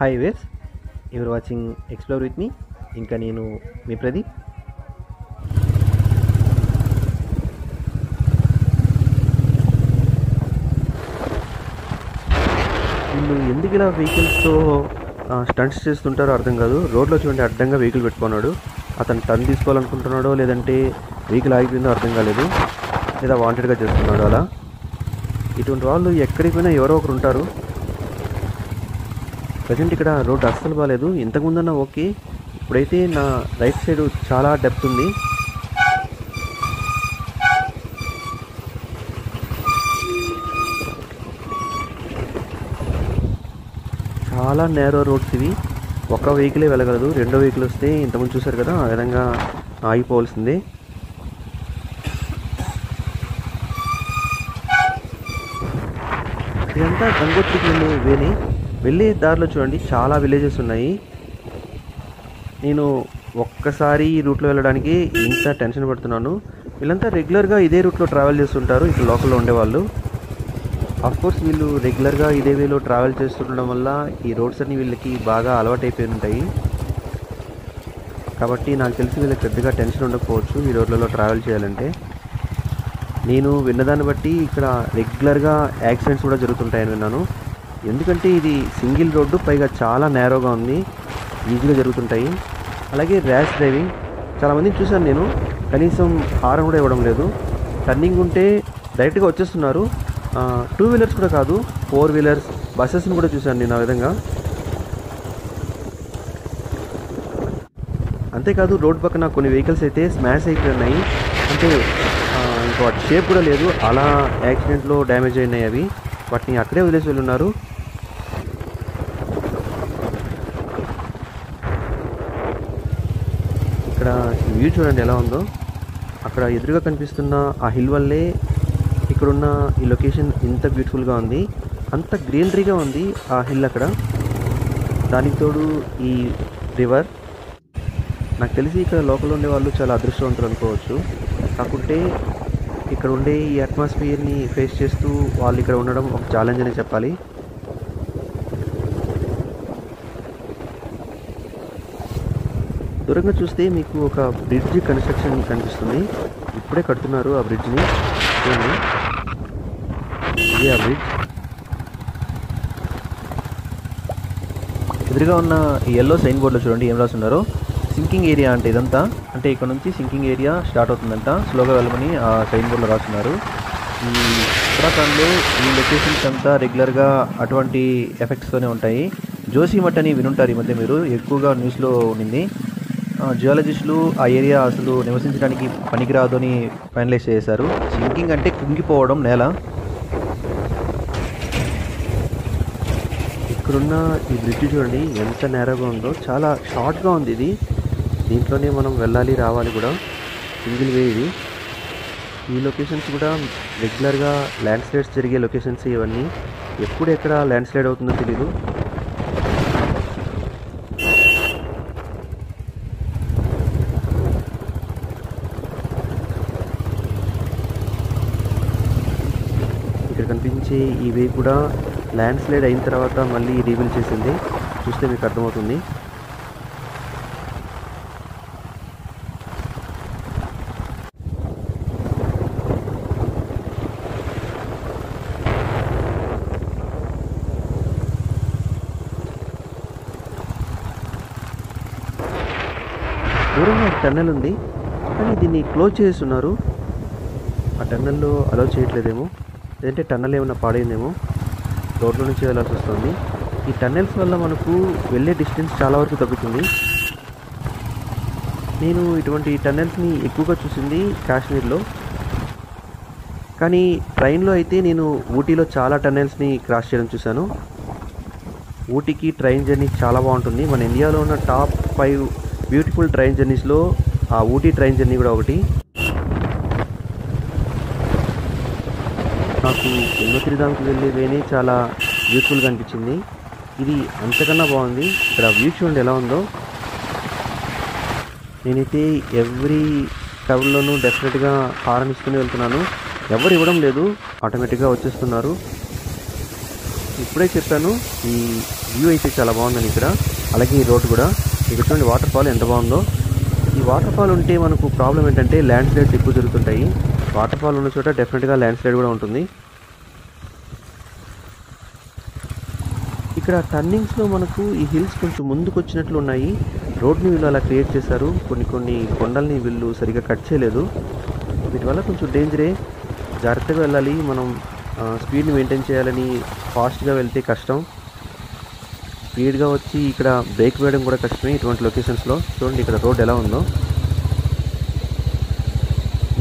Hi guys you're watching explore with me. ఇంకా నేను మీ ప్రదీప్. వీళ్ళు ఎందుకు ఇలా వెహికల్స్తో స్టంట్స్ చేస్తుంటారో అర్థం కాదు. రోడ్లో చూడండి, అడ్డంగా వెహికల్ పెట్టుకున్నాడు. అతను టర్న్ తీసుకోవాలనుకుంటున్నాడో లేదంటే వెహికల్ ఆగిపోయిందో అర్థం కాలేదు, లేదా వాంటెడ్గా చేస్తున్నాడు అలా. ఇటువంటి వాళ్ళు ఎక్కడికి పోయినా ఎవరో ఒకరు ఉంటారు. ప్రజెంట్ ఇక్కడ రోడ్డు అస్సలు బాగాలేదు. ఇంతకుముందన్నా ఓకే, ఇప్పుడైతే నా రైట్ సైడ్ చాలా డెప్త్ ఉంది. చాలా నేరో రోడ్స్ ఇవి. ఒక్క వెహికలే వెళ్ళగలదు. రెండో వెహికల్ వస్తే ఇంతకుముందు చూసారు కదా, ఆ విధంగా ఆగిపోవాల్సిందే. ఇదంతా గంగోత్రికి వెళ్ళే దారిలో చూడండి చాలా విలేజెస్ ఉన్నాయి. నేను ఒక్కసారి ఈ రూట్లో వెళ్ళడానికి ఇంత టెన్షన్ పడుతున్నాను. వీళ్ళంతా రెగ్యులర్గా ఇదే రూట్లో ట్రావెల్ చేస్తుంటారు, ఇక్కడ లోకల్లో ఉండేవాళ్ళు. కోర్స్ వీళ్ళు రెగ్యులర్గా ఇదే వేలో ట్రావెల్ చేస్తుండడం వల్ల ఈ రోడ్స్ అన్నీ వీళ్ళకి బాగా అలవాటు అయిపోయి ఉంటాయి. కాబట్టి నాకు తెలిసి వీళ్ళకి పెద్దగా టెన్షన్ ఉండకపోవచ్చు ఈ రోడ్లలో ట్రావెల్ చేయాలంటే. నేను విన్నదాన్ని బట్టి ఇక్కడ రెగ్యులర్గా యాక్సిడెంట్స్ కూడా జరుగుతుంటాయని విన్నాను. ఎందుకంటే ఇది సింగిల్ రోడ్డు, పైగా చాలా నేరోగా ఉంది, ఈజీగా జరుగుతుంటాయి. అలాగే ర్యాష్ డ్రైవింగ్ చాలామందిని చూశాను నేను, కనీసం హారన్ కూడా ఇవ్వడం లేదు. టర్నింగ్ ఉంటే డైరెక్ట్గా వచ్చేస్తున్నారు. 2 వీలర్స్ కూడా కాదు, 4 వీలర్స్ బస్సెస్ని కూడా చూశాను నేను ఆ విధంగా. అంతేకాదు రోడ్ పక్కన కొన్ని వెహికల్స్ అయితే స్మాష్ అయిపోయి ఉన్నాయి. అంటే ఇంకా వాటి షేప్ కూడా లేదు, అలా యాక్సిడెంట్లో డ్యామేజ్ అయినాయి అవి. వాటిని అక్కడే వదిలేసి వెళ్ళున్నారు. ఇక్కడ వ్యూ చూడండి ఎలా ఉందో. అక్కడ ఎదురుగా కనిపిస్తున్న ఆ హిల్ వల్లే ఇక్కడున్న ఈ లొకేషన్ ఇంత బ్యూటిఫుల్గా ఉంది. అంత గ్రీనరీగా ఉంది ఆ హిల్ అక్కడ. దానికి తోడు ఈ రివర్. నాకు తెలిసి ఇక్కడ లోకల్ ఉండే వాళ్ళు చాలా అదృష్టవంతులు అనుకోవచ్చు. కాకుంటే ఇక్కడ ఉండే ఈ అట్మాస్ఫియర్ని ఫేస్ చేస్తూ వాళ్ళు ఇక్కడ ఉండడం ఒక ఛాలెంజ్ అనే చెప్పాలి. దూరంగా చూస్తే మీకు ఒక బ్రిడ్జ్ కన్స్ట్రక్షన్ కనిపిస్తుంది. ఇప్పుడే కడుతున్నారు ఆ బ్రిడ్జ్ని. చూడండి, ఇదే ఆ బ్రిడ్జ్. ఎదురుగా ఉన్న ఈ ఎల్లో సైన్ బోర్డులో చూడండి ఏం రాస్తున్నారో. సింకింగ్ ఏరియా అంటే ఇదంతా, అంటే ఇక్కడ నుంచి సింకింగ్ ఏరియా స్టార్ట్ అవుతుందంట, స్లోగా వెళ్ళమని ఆ సైన్ బోర్డులో రాస్తున్నారు. ఈ ఉత్తరాఖండ్లో ఈ లొకేషన్స్ అంతా రెగ్యులర్గా అటువంటి ఎఫెక్ట్స్తోనే ఉంటాయి. జోసిమఠ్ అని వినుంటారు ఈ మధ్య మీరు, ఎక్కువగా న్యూస్లో ఉండింది. జియాలజిస్టులు ఆ ఏరియా అసలు నివసించడానికి పనికిరాదు అని ఫైనలైజ్ చేశారు. సింకింగ్ అంటే కుంగిపోవడం నేల. ఇక్కడున్న ఈ బ్రిడ్జ్ చూడండి ఎంత నేరగా ఉందో, చాలా షార్ట్గా ఉంది ఇది. దీంట్లోనే మనం వెళ్ళాలి రావాలి కూడా, సింగిల్ వే ఇది. ఈ లొకేషన్స్ కూడా రెగ్యులర్గా ల్యాండ్ స్లైడ్స్ జరిగే లొకేషన్స్ ఇవన్నీ. ఎప్పుడు ఎక్కడ ల్యాండ్ స్లైడ్ అవుతుందో తెలీదు. ఇక్కడ కనిపించే ఈ వే కూడా ల్యాండ్ స్లైడ్ అయిన తర్వాత మళ్ళీ రీబిల్డ్ చేసింది. చూస్తే మీకు అర్థమవుతుంది. దూరంగా ఒక టన్నెల్ ఉంది, కానీ దీన్ని క్లోజ్ చేస్తున్నారు. ఆ టన్నెల్లో అలౌ చేయట్లేదేమో, లేదంటే టన్నెల్ ఏమైనా పాడైందేమో, రోడ్లో నుంచి వెళ్ళాల్సి వస్తుంది. ఈ టన్నెల్స్ వల్ల మనకు వెళ్ళే డిస్టెన్స్ చాలా వరకు తగ్గుతుంది. నేను ఇటువంటి టన్నెల్స్ని ఎక్కువగా చూసింది కాశ్మీర్లో, కానీ ట్రైన్లో అయితే నేను ఊటీలో చాలా టన్నెల్స్ని క్రాస్ చేయడం చూశాను. ఊటీకి ట్రైన్ జర్నీ చాలా బాగుంటుంది. మన ఇండియాలో ఉన్న టాప్ 5 బ్యూటిఫుల్ ట్రైన్ జర్నీస్లో ఆ ఊటీ ట్రైన్ జర్నీ కూడా ఒకటి. నాకు గంగోత్రిధామ్కి వెళ్ళే వేనే చాలా బ్యూటిఫుల్గా అనిపించింది. ఇది అంతకన్నా బాగుంది. ఇక్కడ వ్యూ చూడండి ఎలా ఉందో. నేనైతే ఎవ్రీ టర్న్లోనూ డెఫినెట్గా హారన్ ఇస్తూనే వెళ్తున్నాను. ఎవరు ఇవ్వడం లేదు, ఆటోమేటిక్గా వచ్చేస్తున్నారు. ఇప్పుడే చెప్పాను, ఈ వ్యూ అయితే చాలా బాగుందండి ఇక్కడ. అలాగే ఈ రోడ్ కూడా ఇక్కడ చూడండి, వాటర్ ఫాల్ ఎంత బాగుందో. ఈ వాటర్ ఫాల్ ఉంటే మనకు ప్రాబ్లం ఏంటంటే ల్యాండ్ స్లైడ్స్ ఎక్కువ జరుగుతుంటాయి. వాటర్ ఫాల్ ఉన్న చోట డెఫినెట్గా ల్యాండ్ స్లైడ్ కూడా ఉంటుంది. ఇక్కడ టర్నింగ్స్లో మనకు ఈ హిల్స్ కొంచెం ముందుకు వచ్చినట్లు ఉన్నాయి. రోడ్ని వీళ్ళు అలా క్రియేట్ చేశారు. కొన్ని కొండల్ని వీళ్ళు సరిగ్గా కట్ చేయలేదు. వీటి వల్ల కొంచెం డేంజరే, జాగ్రత్తగా వెళ్ళాలి. మనం స్పీడ్ని మెయింటైన్ చేయాలని ఫాస్ట్గా వెళ్తే కష్టం. స్పీడ్గా వచ్చి ఇక్కడ బ్రేక్ వేయడం కూడా కష్టమే ఇటువంటి లొకేషన్స్లో. చూడండి ఇక్కడ రోడ్ ఎలా ఉందో.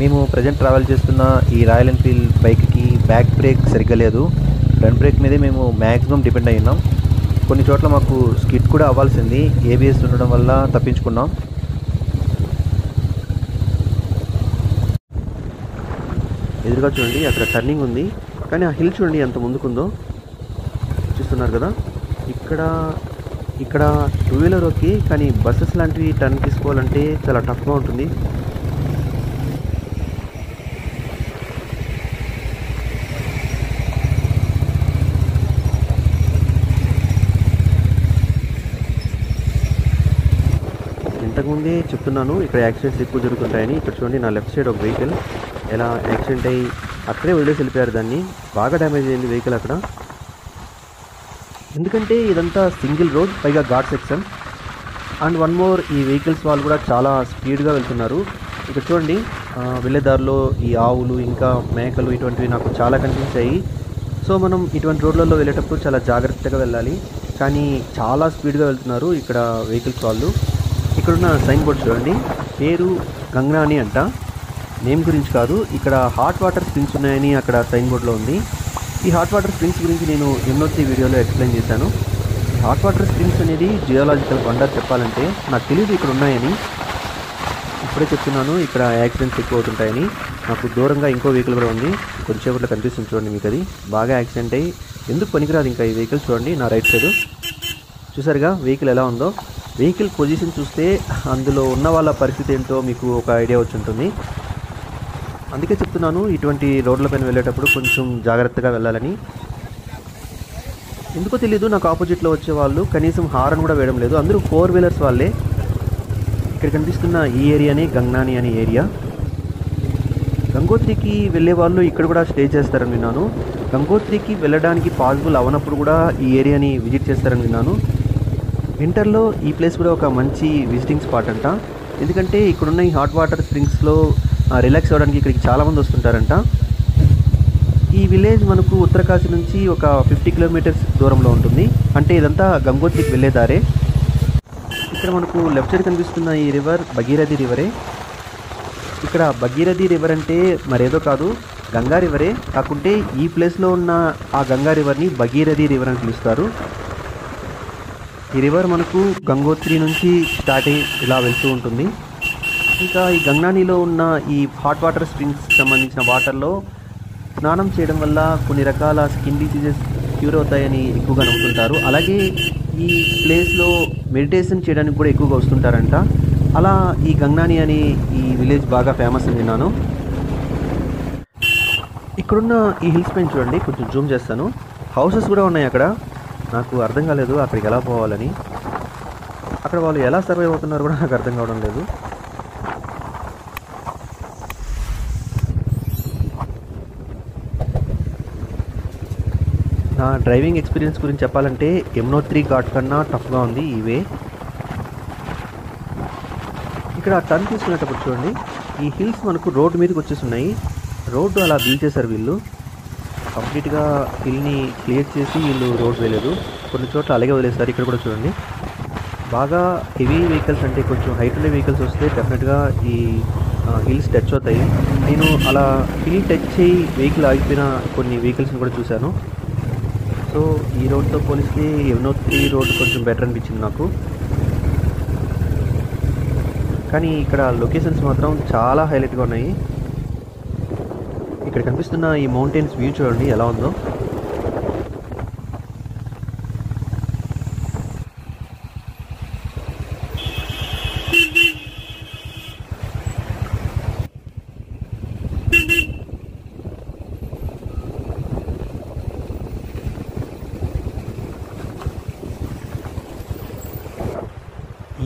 మేము ప్రజెంట్ ట్రావెల్ చేస్తున్న ఈ రాయల్ ఎన్ఫీల్డ్ బైక్కి బ్యాక్ బ్రేక్ సరిగ్గా లేదు. ఫ్రంట్ బ్రేక్ మీదే మేము మ్యాక్సిమం డిపెండ్ అయి ఉన్నాం. కొన్ని చోట్ల మాకు స్కిడ్ కూడా అవ్వాల్సింది, ఏబిఎస్ ఉండడం వల్ల తప్పించుకున్నాం. ఎదురుగా చూడండి అక్కడ టర్నింగ్ ఉంది, కానీ ఆ హిల్ చూడండి ఎంత ముందుకుందో. చూస్తున్నారు కదా, ఇక్కడ టూ వీలర్ ఓకే, కానీ బస్సెస్ లాంటివి టర్న్ తీసుకోవాలంటే చాలా టఫ్గా ఉంటుంది. ఇంతకుముందే చెప్తున్నాను ఇక్కడ యాక్సిడెంట్స్ ఎక్కువ జరుగుతుంటాయని. ఇక్కడ చూడండి నా లెఫ్ట్ సైడ్ ఒక వెహికల్ ఎలా యాక్సిడెంట్ అయ్యి అక్కడే వదిలేసి వెళ్ళిపోయారు. దాన్ని బాగా డ్యామేజ్ అయింది వెహికల్ అక్కడ. ఎందుకంటే ఇదంతా సింగిల్ రోడ్, పైగా ghat section. And one more, ఈ వెహికల్స్ వాళ్ళు కూడా చాలా స్పీడ్గా వెళ్తున్నారు. ఇక్కడ చూడండి వెళ్ళే దారిలో ఈ ఆవులు ఇంకా మేకలు ఇటువంటివి నాకు చాలా కనిపించాయి. సో మనం ఇటువంటి రోడ్లలో వెళ్ళేటప్పుడు చాలా జాగ్రత్తగా వెళ్ళాలి. కానీ చాలా స్పీడ్గా వెళ్తున్నారు ఇక్కడ వెహికల్స్ వాళ్ళు. ఇక్కడున్న సైన్ బోర్డ్ చూడండి, పేరు గంగ్నాని అంట. నేమ్ గురించి కాదు, ఇక్కడ హాట్ వాటర్ స్ప్రింగ్స్ ఉన్నాయని అక్కడ సైన్ బోర్డ్లో ఉంది. ఈ హాట్ వాటర్ స్ప్రింగ్స్ గురించి నేను ఎన్నోతి వీడియోలో ఎక్స్ప్లెయిన్ చేశాను. హాట్ వాటర్ స్ప్రింగ్స్ అనేది జియోలాజికల్ వండర్ చెప్పాలంటే. నాకు తెలియదు ఇక్కడ ఉన్నాయని, ఇప్పుడే చెప్తున్నాను. ఇక్కడ యాక్సిడెంట్స్ ఎక్కువ అవుతుంటాయని. నాకు దూరంగా ఇంకో వెహికల్ కూడా ఉంది, కొంచెంసేపట్లో కనిపిస్తుంది చూడండి మీకు. అది బాగా యాక్సిడెంట్ అయ్యి ఎందుకు పనికిరాదు ఇంకా ఈ వెహికల్. చూడండి నా రైట్ సైడ్ చూసారుగా వెహికల్ ఎలా ఉందో. వెహికల్ పొజిషన్ చూస్తే అందులో ఉన్న వాళ్ళ పరిస్థితి ఏంటో మీకు ఒక ఐడియా వచ్చి ఉంటుంది. అందుకే చెప్తున్నాను ఇటువంటి రోడ్లపైన వెళ్ళేటప్పుడు కొంచెం జాగ్రత్తగా వెళ్ళాలని. ఎందుకో తెలీదు, నాకు ఆపోజిట్లో వచ్చే వాళ్ళు కనీసం హారన్ కూడా వేయడం లేదు. అందరూ 4 వీలర్స్ వాళ్ళే. ఇక్కడ కనిపిస్తున్న ఈ ఏరియానే గంగ్నాని అనే ఏరియా. గంగోత్రికి వెళ్ళే వాళ్ళు ఇక్కడ కూడా స్టే చేస్తారని విన్నాను. గంగోత్రికి వెళ్ళడానికి పాసిబుల్ అవనప్పుడు కూడా ఈ ఏరియాని విజిట్ చేస్తారని విన్నాను. వింటర్లో ఈ ప్లేస్ కూడా ఒక మంచి విజిటింగ్ స్పాట్ అంట. ఎందుకంటే ఇక్కడున్న ఈ హాట్ వాటర్ స్ప్రింగ్స్లో రిలాక్స్ అవ్వడానికి ఇక్కడికి చాలామంది వస్తుంటారంట. ఈ విలేజ్ మనకు ఉత్తరకాశీ నుంచి ఒక 50 కిలోమీటర్స్ దూరంలో ఉంటుంది. అంటే ఇదంతా గంగోత్రికి వెళ్ళే దారే. ఇక్కడ మనకు లెఫ్ట్ సైడ్ కనిపిస్తున్న ఈ రివర్ భగీరథి రివరే. ఇక్కడ భగీరథి రివర్ అంటే మరేదో కాదు, గంగా రివరే. కాకుంటే ఈ ప్లేస్లో ఉన్న ఆ గంగా రివర్ని భగీరథి రివర్ అని పిలుస్తారు. ఈ రివర్ మనకు గంగోత్రి నుంచి స్టార్ట్ అయ్యి ఇలా వెళ్తూ ఉంటుంది. ఇంకా ఈ గంగ్నానిలో ఉన్న ఈ హాట్ వాటర్ స్ప్రింగ్స్ సంబంధించిన వాటర్లో స్నానం చేయడం వల్ల కొన్ని రకాల స్కిన్ డిసీజెస్ క్యూర్ అవుతాయని ఎక్కువగా నమ్ముతుంటారు. అలాగే ఈ ప్లేస్లో మెడిటేషన్ చేయడానికి కూడా ఎక్కువగా వస్తుంటారంట. అలా ఈ గంగ్నాని అని ఈ విలేజ్ బాగా ఫేమస్ అని విన్నాను. ఇక్కడున్న ఈ హిల్స్ పైన చూడండి, కొంచెం జూమ్ చేస్తాను. హౌసెస్ కూడా ఉన్నాయి అక్కడ. నాకు అర్థం కాలేదు అక్కడికి ఎలా పోవాలని. అక్కడ వాళ్ళు ఎలా సర్వైవ్ అవుతున్నారు కూడా నాకు అర్థం కావడం లేదు. నా డ్రైవింగ్ ఎక్స్పీరియన్స్ గురించి చెప్పాలంటే యమునోత్రి ఘాట్ కన్నా టఫ్గా ఉంది ఈ వే. ఇక్కడ టర్న్ తీసుకునేటప్పుడు చూడండి, ఈ హిల్స్ మనకు రోడ్డు మీదకి వచ్చేస్తున్నాయి. రోడ్డు అలా బిల్డ్ చేశారు వీళ్ళు. కంప్లీట్గా హిల్ని క్లియర్ చేసి వీళ్ళు రోడ్ వేయలేదు. కొన్ని చోట్ల అలాగే వదిలేస్తారు. ఇక్కడ కూడా చూడండి, బాగా హెవీ వెహికల్స్ అంటే కొంచెం హైట్ ఉండే వెహికల్స్ వస్తే డెఫినెట్గా ఈ హిల్స్ టచ్ అవుతాయి. నేను అలా హిల్ టచ్ చేయి వెహికల్ ఆగిపోయిన కొన్ని వెహికల్స్ని కూడా చూశాను. సో ఈ రోడ్తో పోలిస్తే యమునోత్రి రోడ్ కొంచెం బెటర్ అనిపించింది నాకు. కానీ ఇక్కడ లొకేషన్స్ మాత్రం చాలా హైలైట్గా ఉన్నాయి. ఇక్కడ కనిపిస్తున్న ఈ మౌంటైన్స్ వ్యూ చూడండి ఎలా ఉందో.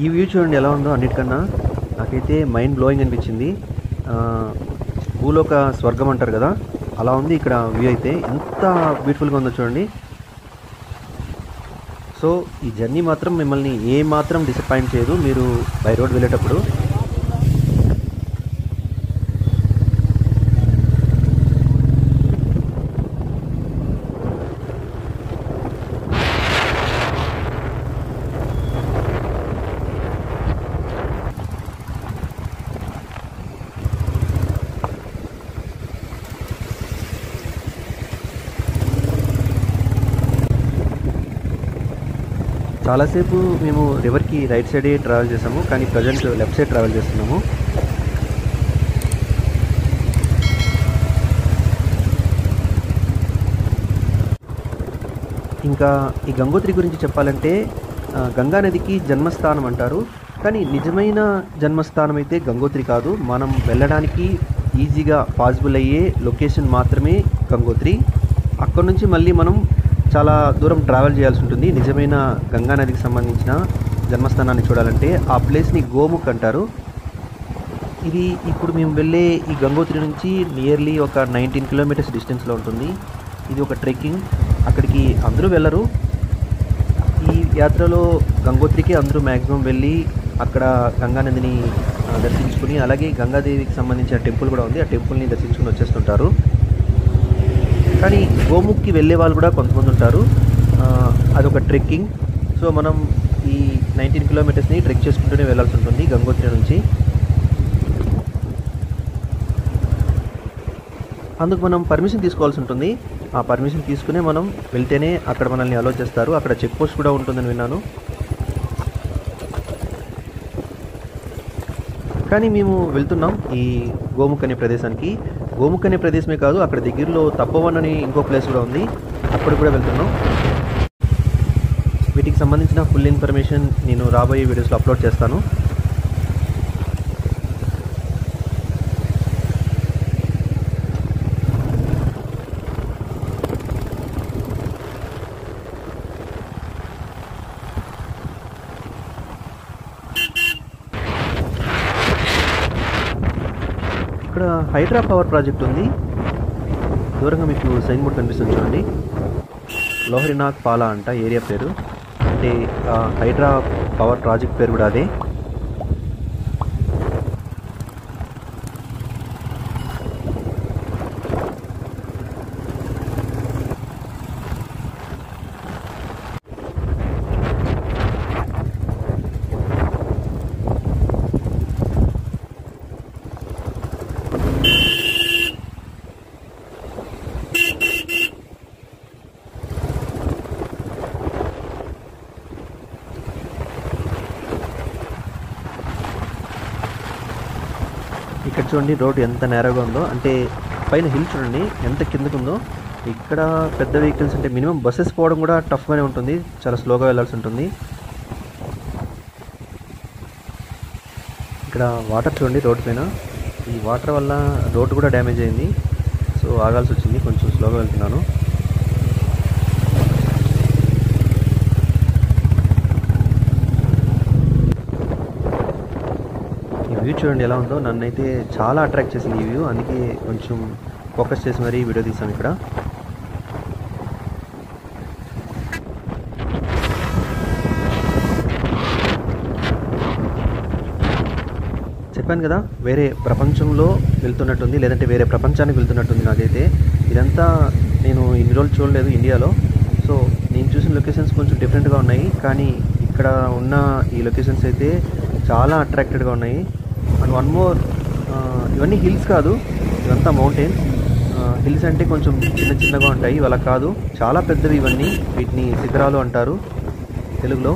ఈ వ్యూ చూడండి ఎలా ఉందో, అన్నిటికన్నా నాకైతే మైండ్ బ్లోయింగ్ అనిపించింది. భూలోక స్వర్గం అంటారు కదా, అలా ఉంది ఇక్కడ వ్యూ అయితే. ఎంత బ్యూటిఫుల్గా ఉందో చూడండి. సో ఈ జర్నీ మాత్రం మిమ్మల్ని ఏ మాత్రం డిసప్పాయింట్ చేయదు మీరు బై రోడ్ వెళ్ళేటప్పుడు. చాలాసేపు మేము రివర్కి రైట్ సైడే ట్రావెల్ చేసాము, కానీ ప్రజెంట్ లెఫ్ట్ సైడ్ ట్రావెల్ చేస్తున్నాము. ఇంకా ఈ గంగోత్రి గురించి చెప్పాలంటే గంగా నదికి జన్మస్థానం అంటారు, కానీ నిజమైన జన్మస్థానం అయితే గంగోత్రి కాదు. మనం వెళ్ళడానికి ఈజీగా పాసిబుల్ అయ్యే లొకేషన్ మాత్రమే గంగోత్రి. అక్కడ నుంచి మళ్ళీ మనం చాలా దూరం ట్రావెల్ చేయాల్సి ఉంటుంది నిజమైన గంగా నదికి సంబంధించిన జన్మస్థానాన్ని చూడాలంటే. ఆ ప్లేస్ని గోముఖ్ అంటారు. ఇది ఇప్పుడు మేము వెళ్ళే ఈ గంగోత్రి నుంచి నియర్లీ ఒక 19 కిలోమీటర్స్ డిస్టెన్స్లో ఉంటుంది. ఇది ఒక ట్రెక్కింగ్, అక్కడికి అందరూ వెళ్ళరు. ఈ యాత్రలో గంగోత్రికి అందరూ మ్యాక్సిమం వెళ్ళి అక్కడ గంగానదిని దర్శించుకుని, అలాగే గంగాదేవికి సంబంధించిన టెంపుల్ కూడా ఉంది, ఆ టెంపుల్ని దర్శించుకుని వచ్చేస్తుంటారు. కానీ గోముఖ్కి వెళ్ళే వాళ్ళు కూడా కొంతమంది ఉంటారు. అదొక ట్రెక్కింగ్. సో మనం ఈ 19 కిలోమీటర్స్ని ట్రెక్ చేసుకుంటూనే వెళ్ళాల్సి ఉంటుంది గంగోత్రి నుంచి. అందుకు మనం పర్మిషన్ తీసుకోవాల్సి ఉంటుంది. ఆ పర్మిషన్ తీసుకునే మనం వెళ్తేనే అక్కడ మనల్ని అలో చేస్తారు. అక్కడ చెక్ పోస్ట్ కూడా ఉంటుందని విన్నాను. కానీ మేము వెళ్తున్నాం ఈ గోముఖ్ అనే ప్రదేశానికి. గోముఖ్ అనే ప్రదేశమే కాదు, అక్కడ దగ్గరలో తపోవన్ అని ఇంకో ప్లేస్ కూడా ఉంది, అక్కడికి కూడా వెళ్తున్నాం. వీటికి సంబంధించిన ఫుల్ ఇన్ఫర్మేషన్ నేను రాబోయే వీడియోస్లో అప్లోడ్ చేస్తాను. ఇక్కడ హైడ్రా పవర్ ప్రాజెక్ట్ ఉంది. దూరంగా మీకు సైన్ బోర్డ్ కనిపిస్తుంది చూడండి. లోహరినాగ్ పాలా అంట ఏరియా పేరు. అంటే హైడ్రా పవర్ ప్రాజెక్ట్ పేరు కూడా అదే. ఇక్కడ చూడండి రోడ్ ఎంత నేరగా ఉందో, అంటే పైన హిల్ చూడండి ఎంత కిందకు ఉందో. ఇక్కడ పెద్ద వెహికల్స్ అంటే మినిమం బస్సెస్ పోవడం కూడా టఫ్గానే ఉంటుంది, చాలా స్లోగా వెళ్ళాల్సి ఉంటుంది. ఇక్కడ వాటర్ చూడండి రోడ్ పైన. ఈ వాటర్ వల్ల రోడ్ కూడా డ్యామేజ్ అయింది, సో ఆగాల్సి వచ్చింది. కొంచెం స్లోగా వెళ్తున్నాను. వ్యూ చూడండి ఎలా ఉందో. నన్నైతే చాలా అట్రాక్ట్ చేసింది ఈ వ్యూ, అందుకే కొంచెం ఫోకస్ చేసి మరీ వీడియో తీసాను ఇక్కడ. చెప్పాను కదా, వేరే ప్రపంచంలో వెళ్తున్నట్టుంది, లేదంటే వేరే ప్రపంచానికి వెళ్తున్నట్టుంది నాకైతే. ఇదంతా నేను ఇన్ని రోజులు చూడలేదు ఇండియాలో. సో నేను చూసిన లొకేషన్స్ కొంచెం డిఫరెంట్గా ఉన్నాయి, కానీ ఇక్కడ ఉన్న ఈ లొకేషన్స్ అయితే చాలా అట్రాక్టెడ్గా ఉన్నాయి. అండ్ వన్ మోర్, ఇవన్నీ హిల్స్ కాదు, ఇవంతా మౌంటైన్స్. హిల్స్ అంటే కొంచెం చిన్న చిన్నగా ఉంటాయి, అలా కాదు, చాలా పెద్దవి ఇవన్నీ. వీటిని శిఖరాలు అంటారు తెలుగులో.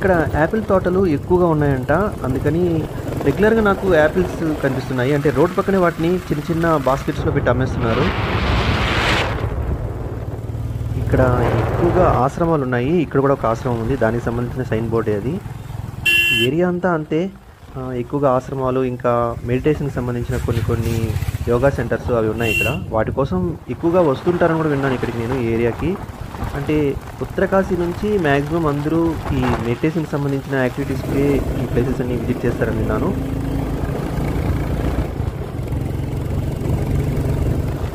ఇక్కడ యాపిల్ తోటలు ఎక్కువగా ఉన్నాయంట, అందుకని రెగ్యులర్గా నాకు యాపిల్స్ కనిపిస్తున్నాయి. అంటే రోడ్ పక్కనే వాటిని చిన్న చిన్న బాస్కెట్స్లో పెట్టి అమ్మేస్తున్నారు. ఇక్కడ ఎక్కువగా ఆశ్రమాలు ఉన్నాయి. ఇక్కడ కూడా ఒక ఆశ్రమం ఉంది, దానికి సంబంధించిన సైన్ బోర్డే అది. ఏరియా అంతా అంతే, ఎక్కువగా ఆశ్రమాలు ఇంకా మెడిటేషన్కి సంబంధించిన కొన్ని యోగా సెంటర్స్ అవి ఉన్నాయి ఇక్కడ. వాటి కోసం ఎక్కువగా వస్తుంటారని కూడా విన్నాను ఇక్కడికి నేను ఈ ఏరియాకి. అంటే ఉత్తరకాశీ నుంచి మ్యాక్సిమం అందరూ ఈ మెడిటేషన్కి సంబంధించిన యాక్టివిటీస్కి ఈ ప్లేసెస్ అన్ని విజిట్ చేస్తారని విన్నాను.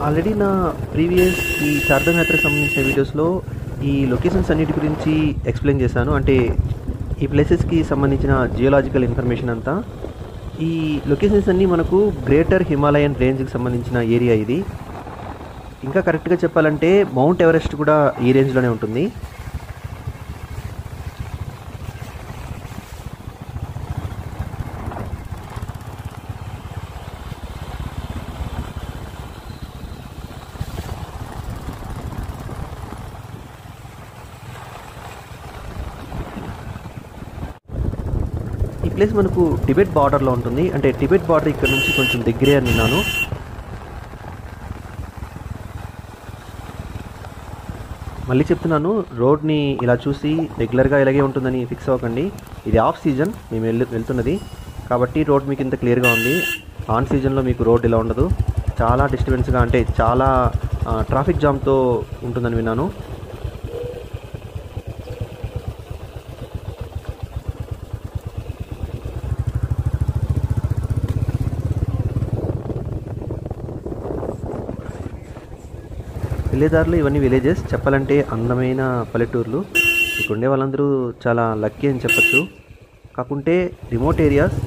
ఆల్రెడీ నా ప్రీవియస్ ఈ చార్ధామ్ యాత్రకు సంబంధించిన వీడియోస్లో ఈ లొకేషన్స్ అన్నిటి గురించి ఎక్స్ప్లెయిన్ చేశాను. అంటే ఈ ప్లేసెస్కి సంబంధించిన జియోలాజికల్ ఇన్ఫర్మేషన్ అంతా. ఈ లొకేషన్స్ అన్నీ మనకు గ్రేటర్ హిమాలయన్ రేంజ్కి సంబంధించిన ఏరియా ఇది. ఇంకా కరెక్ట్గా చెప్పాలంటే మౌంట్ ఎవరెస్ట్ కూడా ఈ రేంజ్లోనే ఉంటుంది. ఈ ప్లేస్ మనకు టిబెట్ బార్డర్లో ఉంటుంది. అంటే టిబెట్ బార్డర్ ఇక్కడ నుంచి కొంచెం దగ్గరే అని విన్నాను. మళ్ళీ చెప్తున్నాను, రోడ్ని ఇలా చూసి రెగ్యులర్గా ఇలాగే ఉంటుందని ఫిక్స్ అవ్వకండి. ఇది ఆఫ్ సీజన్ మేము వెళ్తున్నది కాబట్టి రోడ్ మీకు ఇంత క్లియర్గా ఉంది. ఆన్ సీజన్లో మీకు రోడ్ ఇలా ఉండదు, చాలా డిస్టర్బెన్స్గా, అంటే చాలా ట్రాఫిక్ జామ్తో ఉంటుందని విన్నాను. వెళ్ళేదారులు ఇవన్నీ విలేజెస్, చెప్పాలంటే అందమైన పల్లెటూర్లు. ఇక్కడ ఉండే వాళ్ళందరూ చాలా లక్కీ అని చెప్పచ్చు. కాకుంటే రిమోట్ ఏరియాస్.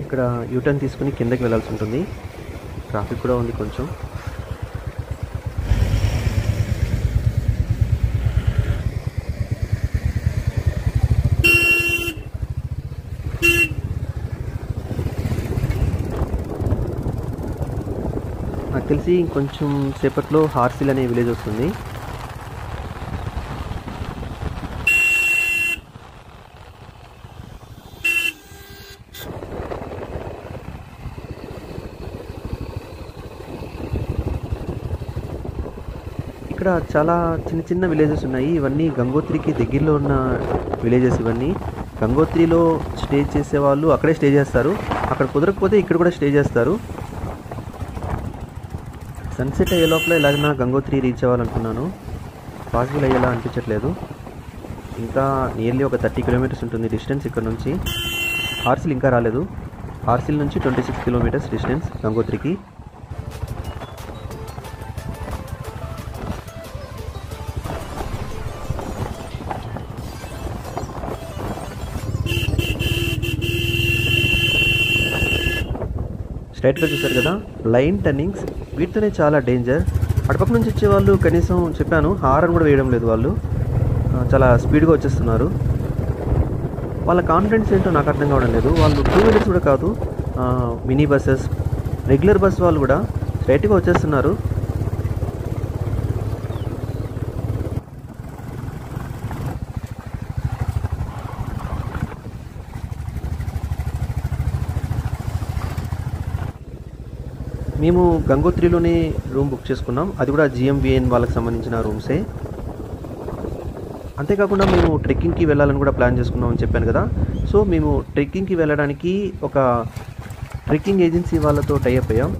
ఇక్కడ యూటర్న్ తీసుకుని కిందకి వెళ్ళాల్సి ఉంటుంది. ట్రాఫిక్ కూడా ఉంది కొంచెం. నాకు తెలిసి ఇంకొంచెం సేపట్లో హార్సిల్ అనే విలేజ్ వస్తుంది. ఇక్కడ చాలా చిన్న చిన్న విలేజెస్ ఉన్నాయి. ఇవన్నీ గంగోత్రికి దగ్గరలో ఉన్న విలేజెస్ ఇవన్నీ. గంగోత్రిలో స్టే చేసే వాళ్ళు అక్కడే స్టే చేస్తారు, అక్కడ కుదరకపోతే ఇక్కడ కూడా స్టే చేస్తారు. సన్సెట్ అయ్యే లోపల ఎలాగైనా గంగోత్రి రీచ్ అవ్వాలనుకున్నాను, పాసిబుల్ అయ్యేలా అనిపించట్లేదు. ఇంకా నియర్లీ ఒక 30 కిలోమీటర్స్ ఉంటుంది డిస్టెన్స్ ఇక్కడ నుంచి. హార్సిల్ ఇంకా రాలేదు. హార్సిల్ నుంచి 26 కిలోమీటర్స్ డిస్టెన్స్ గంగోత్రికి. స్ట్రైట్గా చూసారు కదా, లైన్ టర్నింగ్స్, వీటితోనే చాలా డేంజర్. అటుపక్క నుంచి వచ్చే వాళ్ళు కనీసం చెప్పాను హారన్ కూడా వేయడం లేదు, వాళ్ళు చాలా స్పీడ్గా వచ్చేస్తున్నారు. వాళ్ళ కాన్ఫిడెన్స్ ఏంటో నాకు అర్థం కావడం లేదు. వాళ్ళు 2 వీలర్స్ కూడా కాదు, మినీ బస్సెస్, రెగ్యులర్ బస్ వాళ్ళు కూడా స్ట్రైట్గా వచ్చేస్తున్నారు. మేము గంగోత్రిలోనే రూమ్ బుక్ చేసుకున్నాం, అది కూడా GMVN వాళ్ళకి సంబంధించిన రూమ్సే. అంతేకాకుండా మేము ట్రెక్కింగ్కి వెళ్ళాలని కూడా ప్లాన్ చేసుకున్నాం అని చెప్పాను కదా. సో మేము ట్రెక్కింగ్కి వెళ్ళడానికి ఒక ట్రెక్కింగ్ ఏజెన్సీ వాళ్ళతో టైఅప్ అయ్యాం.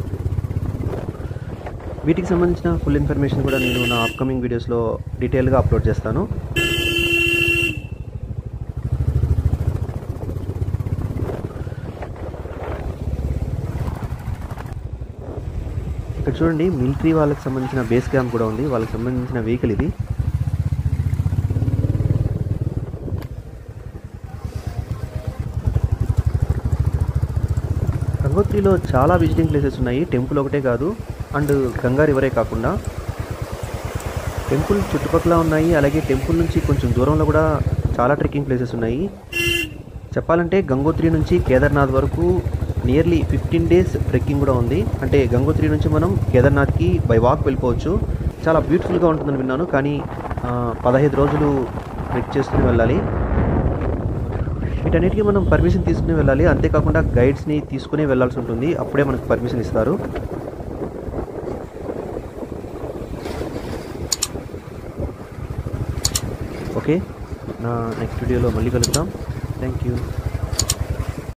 వీటికి సంబంధించిన ఫుల్ ఇన్ఫర్మేషన్ కూడా నేను నా అప్కమింగ్ వీడియోస్లో డీటెయిల్గా అప్లోడ్ చేస్తాను. ఇక్కడ చూడండి, మిలిటరీ వాళ్ళకి సంబంధించిన బేస్ క్యాంప్ కూడా ఉంది, వాళ్ళకి సంబంధించిన వెహికల్ ఇది. గంగోత్రిలో చాలా విజిటింగ్ ప్లేసెస్ ఉన్నాయి, టెంపుల్ ఒకటే కాదు, అండ్ గంగా రివరే కాకుండా. టెంపుల్ చుట్టుపక్కల ఉన్నాయి, అలాగే టెంపుల్ నుంచి కొంచెం దూరంలో కూడా చాలా ట్రెక్కింగ్ ప్లేసెస్ ఉన్నాయి. చెప్పాలంటే గంగోత్రి నుంచి కేదార్నాథ్ వరకు నియర్లీ 15 డేస్ ట్రెక్కింగ్ కూడా ఉంది. అంటే గంగోత్రి నుంచి మనం కేదార్నాథ్కి బై వాక్ వెళ్ళిపోవచ్చు. చాలా బ్యూటిఫుల్గా ఉంటుందని విన్నాను, కానీ 15 రోజులు ట్రెక్ చేసుకుని వెళ్ళాలి. వీటన్నిటికీ మనం పర్మిషన్ తీసుకుని వెళ్ళాలి, అంతేకాకుండా గైడ్స్ని తీసుకుని వెళ్ళాల్సి ఉంటుంది, అప్పుడే మనకు పర్మిషన్ ఇస్తారు. ఓకే, నా నెక్స్ట్ వీడియోలో మళ్ళీ కలుద్దాం. Thank you.